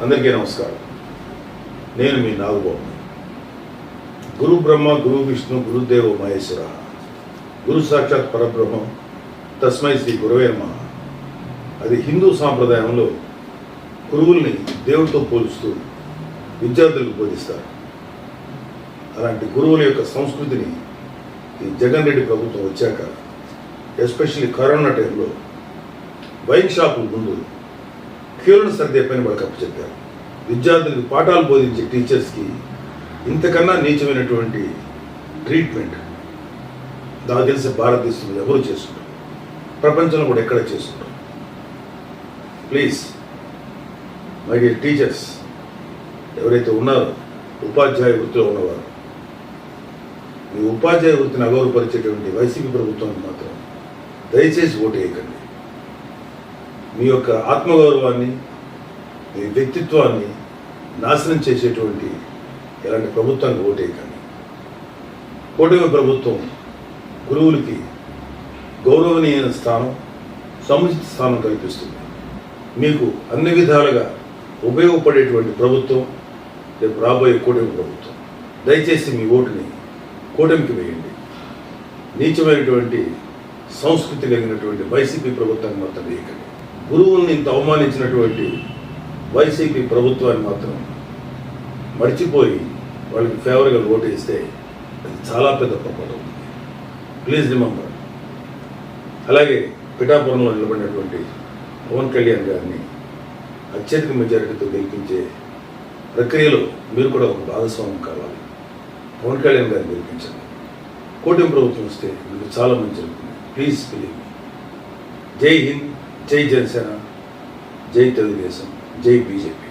అందరికీ నమస్కారం. నేను మీ నాగబాబు. గురు బ్రహ్మ గురు విష్ణు గురుదేవ మహేశ్వర, గురు సాక్షాత్ పరబ్రహ్మం, తస్మై శ్రీ గురవే నమః. అది హిందూ సాంప్రదాయంలో గురువుల్ని దేవుడితో పోలుస్తూ విద్యార్థులకు బోధిస్తారు. అలాంటి గురువుల యొక్క సంస్కృతిని ఈ జగన్ రెడ్డి ప్రభుత్వం వచ్చాక, ఎస్పెషల్లీ కరోనా టైంలో వైన్ షాపుల ముందు క్యూలను సర్దే పని వాళ్ళకి అప్పచెప్పారు. విద్యార్థులకు పాఠాలు బోధించే టీచర్స్కి ఇంతకన్నా నీచమైనటువంటి ట్రీట్మెంట్ నాకు తెలిసి భారతదేశంలో ఎవరు చేసుకుంటారు, ప్రపంచంలో కూడా ఎక్కడ చేసుకుంటారు. ప్లీజ్ మై డియర్ టీచర్స్, ఎవరైతే ఉన్నారో ఉపాధ్యాయ వృత్తిలో ఉన్నవారు, మీ ఉపాధ్యాయ వృత్తిని అగౌరవపరిచేటువంటి వైసీపీ ప్రభుత్వాన్ని మాత్రం దయచేసి ఓటు వేయకండి. మీ యొక్క ఆత్మగౌరవాన్ని, మీ వ్యక్తిత్వాన్ని నాశనం చేసేటువంటి ఇలాంటి ప్రభుత్వానికి ఓటేయకండి. కూటమి ప్రభుత్వం గురువులకి గౌరవనీయ స్థానం, సముచిత స్థానం కల్పిస్తుంది. మీకు అన్ని విధాలుగా ఉపయోగపడేటువంటి ప్రభుత్వం రేపు రాబోయే కూటమి ప్రభుత్వం. దయచేసి మీ ఓటుని కూటమికి వేయండి. నీచమైనటువంటి సంస్కృతి కలిగినటువంటి వైసీపీ ప్రభుత్వాన్ని మాత్రం వేయకండి. గురువుల్ని ఇంత అవమానించినటువంటి వైసీపీ ప్రభుత్వాన్ని మాత్రం మర్చిపోయి వాళ్ళకి ఫేవర్గా ఓటు వేస్తే అది చాలా పెద్ద పొరపాటు అవుతుంది. Please remember. అలాగే పిఠాపురంలో నిలబడినటువంటి పవన్ కళ్యాణ్ గారిని అత్యధిక మెజారిటీతో గెలిపించే ప్రక్రియలో మీరు కూడా ఒక భాగస్వామ్యం కావాలి. పవన్ కళ్యాణ్ గారిని గెలిపించండి. కూటమి ప్రభుత్వం వస్తే మీకు చాలా మంచి జరుగుతుంది. Please believe me. జై హింద్, జై జనసేన, జై తెలుగుదేశం, జై బీజేపీ.